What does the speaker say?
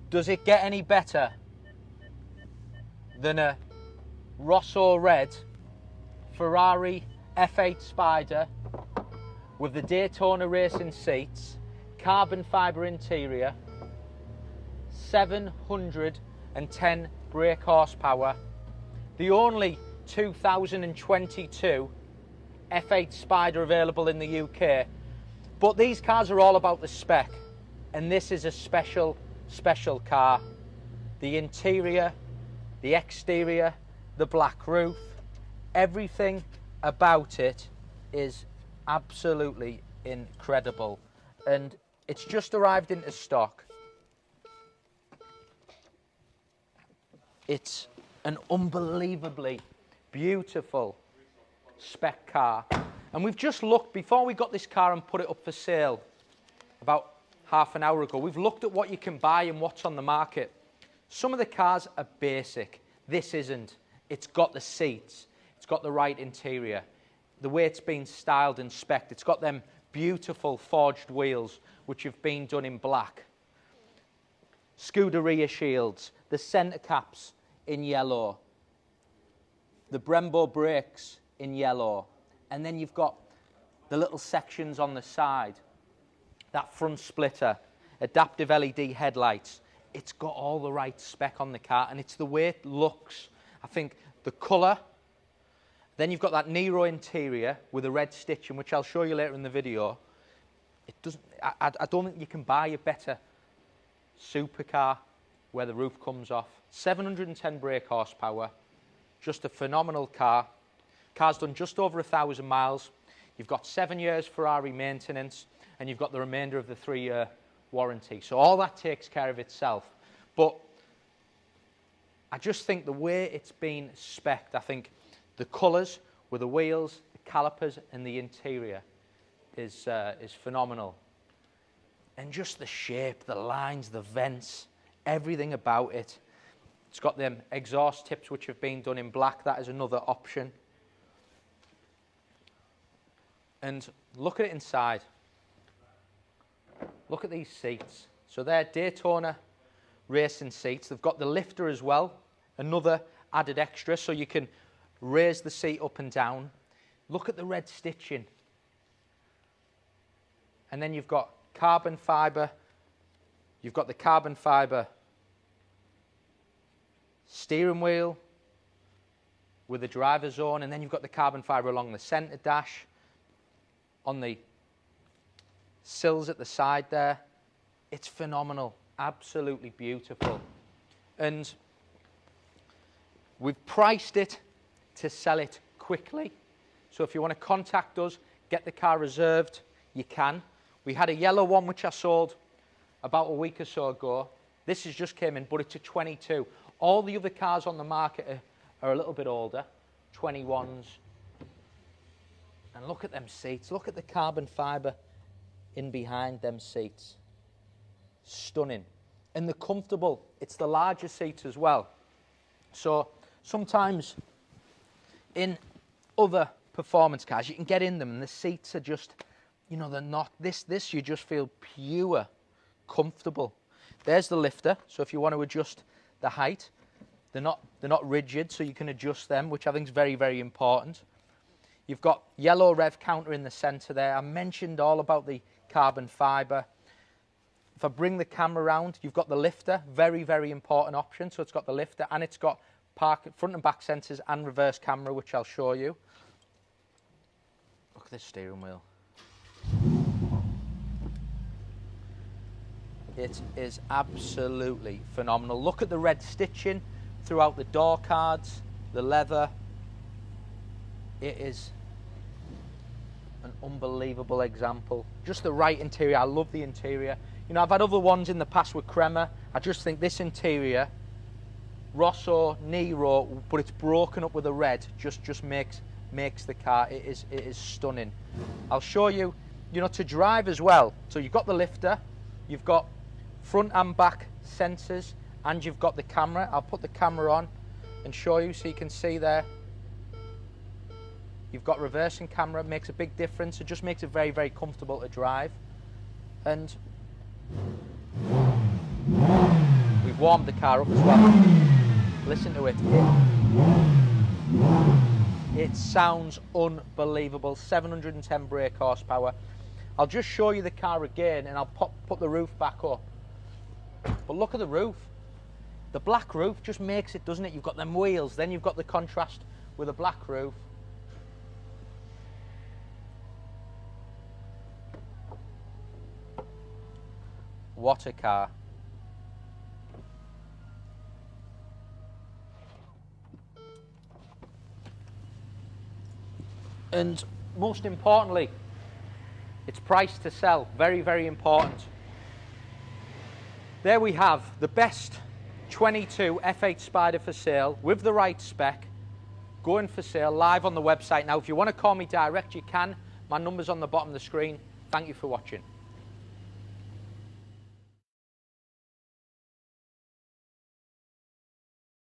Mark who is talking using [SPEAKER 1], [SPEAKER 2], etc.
[SPEAKER 1] Does it get any better than a Rosso Red Ferrari F8 Spider with the Daytona racing seats, carbon fibre interior, 710 brake horsepower, the only 2022 F8 Spider available in the UK? But these cars are all about the spec, and this is a special car. The interior, the exterior, the black roof, everything about it is absolutely incredible, and it's just arrived into stock. It's an unbelievably beautiful spec car, and we've just looked, before we got this car and put it up for sale about half an hour ago, we've looked at what you can buy and what's on the market. Some of the cars are basic. This isn't. It's got the seats, it's got the right interior, the way it's been styled and spec'd, it's got them beautiful forged wheels which have been done in black, Scuderia shields, the centre caps in yellow, the Brembo brakes in yellow, and then you've got the little sections on the side, that front splitter, adaptive LED headlights. It's got all the right spec on the car, and it's the way it looks. I think the colour, then you've got that Nero interior with a red stitching, which I'll show you later in the video. It doesn't, I don't think you can buy a better supercar where the roof comes off. 710 brake horsepower, just a phenomenal car. Car's done just over 1,000 miles. You've got 7 years Ferrari maintenance, and you've got the remainder of the 3-year warranty. So all that takes care of itself. But I just think the way it's been spec'd, I think the colours with the wheels, the calipers and the interior is phenomenal. And just the shape, the lines, the vents, everything about it. It's got them exhaust tips which have been done in black. That is another option. And look at it inside. Look at these seats. So they're Daytona racing seats. They've got the lifter as well, another added extra, so you can raise the seat up and down. Look at the red stitching. And then you've got carbon fibre. You've got the carbon fibre steering wheel with the driver zone, and then you've got the carbon fibre along the centre dash, on the sills at the side there. It's phenomenal, absolutely beautiful. And we've priced it to sell it quickly. So if you want to contact us, get the car reserved, you can. We had a yellow one which I sold about a week or so ago. This has just came in, but it's a 22. All the other cars on the market are a little bit older, 21s. And look at them seats. Look at the carbon fibre in behind them seats. Stunning. And they're comfortable. It's the larger seats as well. So sometimes in other performance cars, you can get in them and the seats are just, you know, they're not, this you just feel pure, comfortable. There's the lifter. So if you want to adjust the height, they're not rigid, so you can adjust them, which I think is very, very important. You've got yellow rev counter in the centre there. I mentioned all about the carbon fibre. If I bring the camera around, you've got the lifter, very, very important option. So it's got the lifter and it's got front and back sensors and reverse camera, which I'll show you. Look at this steering wheel. It is absolutely phenomenal. Look at the red stitching throughout the door cards, the leather. It is an unbelievable example. Just the right interior. I love the interior. You know, I've had other ones in the past with Crema. I just think this interior, Rosso, Nero, but it's broken up with a red, just makes the car. It is stunning. I'll show you, you know, to drive as well. So you've got the lifter, you've got front and back sensors, and you've got the camera. I'll put the camera on and show you so you can see there. You've got reversing camera, makes a big difference. It just makes it very, very comfortable to drive. And We've warmed the car up as well. Listen to it. It sounds unbelievable. 710 brake horsepower. I'll just show you the car again and I'll put the roof back up. But look at the roof. The black roof just makes it, doesn't it? You've got them wheels, then you've got the contrast with a black roof. What a car. And most importantly, it's priced to sell. Very, very important. There we have the best 22 F8 Spider for sale with the right spec, going for sale live on the website. Now, if you want to call me direct, you can. My number's on the bottom of the screen. Thank you for watching.